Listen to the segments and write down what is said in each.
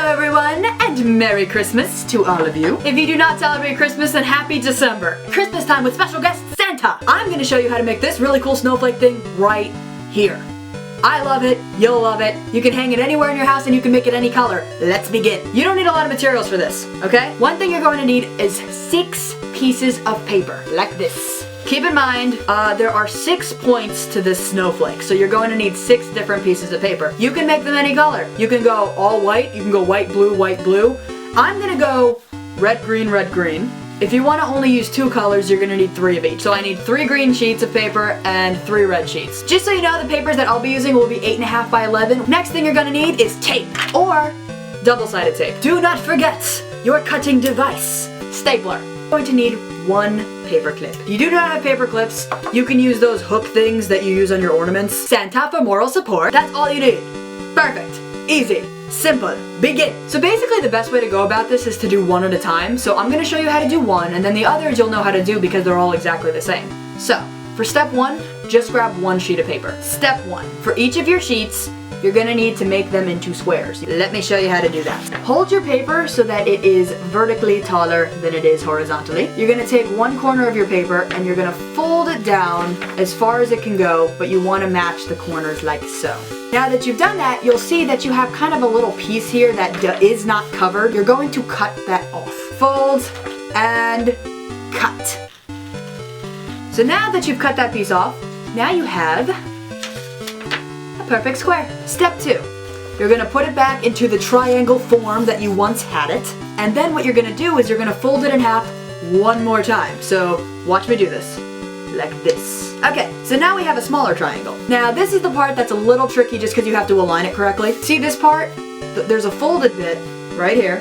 everyone, and Merry Christmas to all of you. If you do not celebrate Christmas, then Happy December. Christmas time with special guest Santa. I'm gonna show you how to make this really cool snowflake thing right here. I love it, you'll love it. You can hang it anywhere in your house and you can make it any color. Let's begin. You don't need a lot of materials for this, okay? One thing you're going to need is 6 pieces of paper, like this. Keep in mind, there are 6 points to this snowflake, so you're going to need 6 different pieces of paper. You can make them any color. You can go all white, you can go white, blue, white, blue. I'm gonna go red, green, red, green. If you want to only use 2 colors, you're gonna need 3 of each. So I need 3 green sheets of paper and 3 red sheets. Just so you know, the papers that I'll be using will be 8.5 by 11. Next thing you're gonna need is tape or double-sided tape. Do not forget your cutting device, stapler. You're going to need 1 paper clip. If you do not have paper clips, you can use those hook things that you use on your ornaments. Santa for moral support. That's all you need. Perfect. Easy. Simple. Begin. So basically the best way to go about this is to do one at a time. So I'm going to show you how to do one, and then the others you'll know how to do because they're all exactly the same. So for step 1, just grab 1 sheet of paper. Step 1. For each of your sheets, you're going to need to make them into squares. Let me show you how to do that. Hold your paper so that it is vertically taller than it is horizontally. You're going to take one corner of your paper and you're going to fold it down as far as it can go, but you want to match the corners like so. Now that you've done that, you'll see that you have kind of a little piece here that is not covered. You're going to cut that off. Fold and cut. So now that you've cut that piece off, now you have perfect square. Step 2. You're going to put it back into the triangle form that you once had it. And then what you're going to do is you're going to fold it in half one more time. So watch me do this. Like this. Okay, so now we have a smaller triangle. Now this is the part that's a little tricky just because you have to align it correctly. See this part? There's a folded bit right here.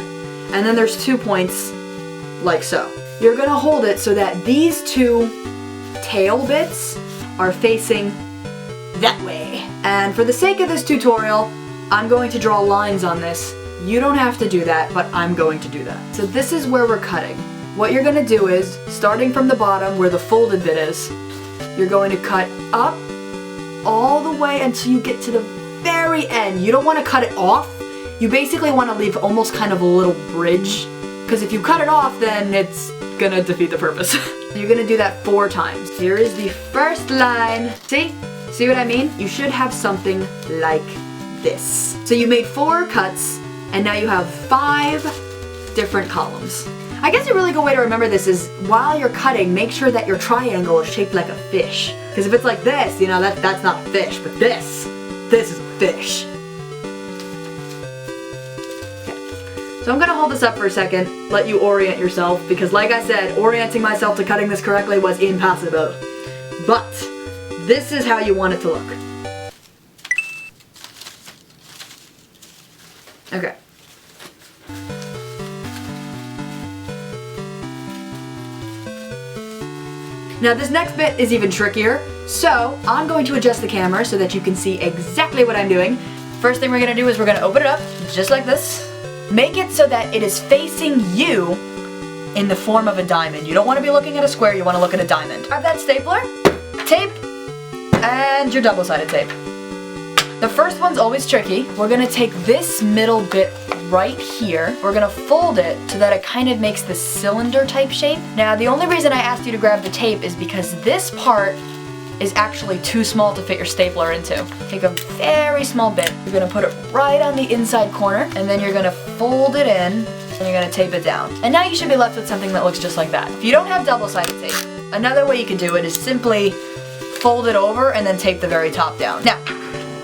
And then there's 2 points like so. You're going to hold it so that these 2 tail bits are facing that way. And for the sake of this tutorial, I'm going to draw lines on this. You don't have to do that, but I'm going to do that. So this is where we're cutting. What you're going to do is, starting from the bottom where the folded bit is, you're going to cut up all the way until you get to the very end. You don't want to cut it off. You basically want to leave almost kind of a little bridge, because if you cut it off, then it's gonna defeat the purpose. You're gonna do that 4 times. Here is the first line. See what I mean? You should have something like this. So you made 4 cuts, and now you have 5 different columns. I guess a really good way to remember this is while you're cutting, make sure that your triangle is shaped like a fish. Because if it's like this, you know, that's not a fish, but this is a fish. Okay. So I'm gonna hold this up for a second, let you orient yourself, because like I said, orienting myself to cutting this correctly was impossible. But this is how you want it to look. Okay. Now this next bit is even trickier, so I'm going to adjust the camera so that you can see exactly what I'm doing. First thing we're going to do is we're going to open it up, just like this. Make it so that it is facing you in the form of a diamond. You don't want to be looking at a square, you want to look at a diamond. Grab that stapler, tape, and your double-sided tape. The first one's always tricky. We're gonna take this middle bit right here. We're gonna fold it so that it kind of makes this cylinder type shape. Now the only reason I asked you to grab the tape is because this part is actually too small to fit your stapler into. Take a very small bit. You're gonna put it right on the inside corner, and then you're gonna fold it in, and you're gonna tape it down. And now you should be left with something that looks just like that. If you don't have double-sided tape, another way you can do it is simply fold it over and then tape the very top down. Now,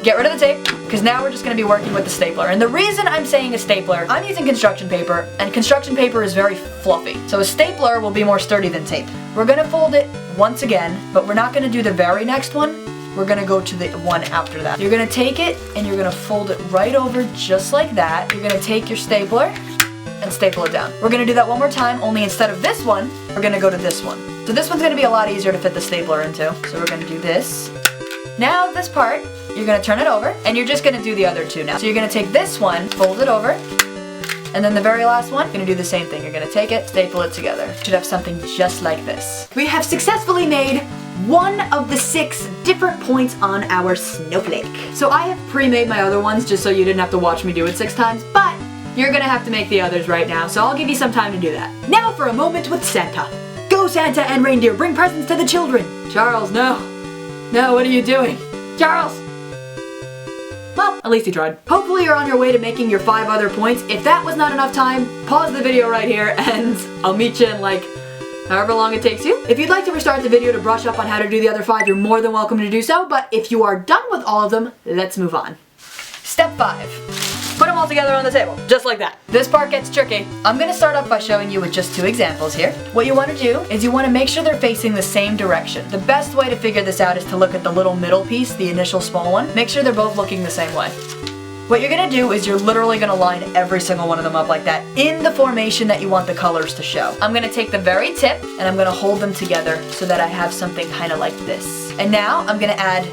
get rid of the tape, because now we're just going to be working with the stapler. And the reason I'm saying a stapler, I'm using construction paper, and construction paper is very fluffy. So a stapler will be more sturdy than tape. We're going to fold it once again, but we're not going to do the very next one. We're going to go to the one after that. You're going to take it, and you're going to fold it right over just like that. You're going to take your stapler and staple it down. We're going to do that one more time, only instead of this one, we're going to go to this one. So this one's going to be a lot easier to fit the stapler into. So we're going to do this. Now this part, you're going to turn it over, and you're just going to do the other 2 now. So you're going to take this one, fold it over, and then the very last one, you're going to do the same thing. You're going to take it, staple it together. You should have something just like this. We have successfully made one of the 6 different points on our snowflake. So I have pre-made my other ones just so you didn't have to watch me do it 6 times, but you're gonna have to make the others right now, so I'll give you some time to do that. Now for a moment with Santa. Go Santa and reindeer, bring presents to the children. Charles, no. No, what are you doing? Charles! Well, at least he tried. Hopefully you're on your way to making your 5 other points. If that was not enough time, pause the video right here and I'll meet you in like however long it takes you. If you'd like to restart the video to brush up on how to do the other 5, you're more than welcome to do so, but if you are done with all of them, let's move on. Step 5. Put them all together on the table, just like that. This part gets tricky. I'm gonna start off by showing you with just 2 examples here. What you wanna do is you wanna make sure they're facing the same direction. The best way to figure this out is to look at the little middle piece, the initial small one. Make sure they're both looking the same way. What you're gonna do is you're literally gonna line every single one of them up like that in the formation that you want the colors to show. I'm gonna take the very tip and I'm gonna hold them together so that I have something kind of like this. And now I'm gonna add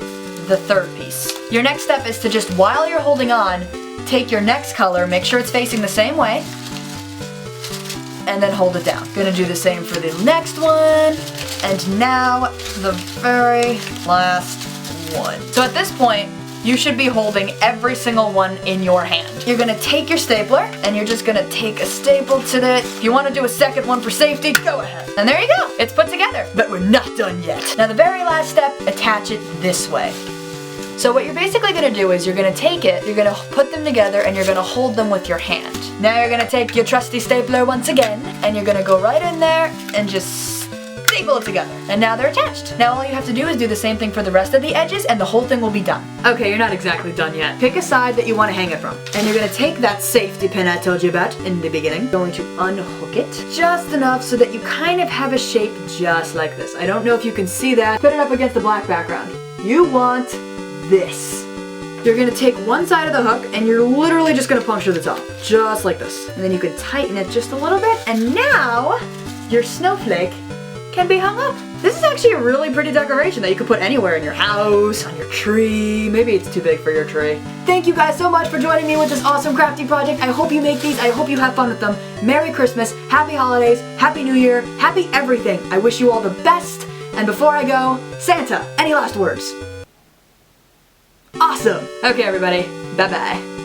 the 3rd piece. Your next step is to just, while you're holding on, take your next color, make sure it's facing the same way, and then hold it down. Gonna do the same for the next one, and now the very last one. So at this point, you should be holding every single one in your hand. You're gonna take your stapler, and you're just gonna take a staple to it. If you wanna do a second one for safety, go ahead. And there you go, it's put together. But we're not done yet. Now the very last step, attach it this way. So what you're basically gonna do is you're gonna take it, you're gonna put them together, and you're gonna hold them with your hand. Now you're gonna take your trusty stapler once again, and you're gonna go right in there and just staple it together. And now they're attached. Now all you have to do is do the same thing for the rest of the edges, and the whole thing will be done. Okay, you're not exactly done yet. Pick a side that you wanna hang it from. And you're gonna take that safety pin I told you about in the beginning, going to unhook it just enough so that you kind of have a shape just like this. I don't know if you can see that. Put it up against the black background. You want this. You're gonna take one side of the hook and you're literally just gonna puncture the top, just like this. And then you can tighten it just a little bit, and now your snowflake can be hung up. This is actually a really pretty decoration that you could put anywhere in your house, on your tree. Maybe it's too big for your tree. Thank you guys so much for joining me with this awesome crafty project. I hope you make these. I hope you have fun with them. Merry Christmas, Happy Holidays, Happy New Year, Happy everything. I wish you all the best. And before I go, Santa, any last words? Awesome! Okay everybody, bye-bye.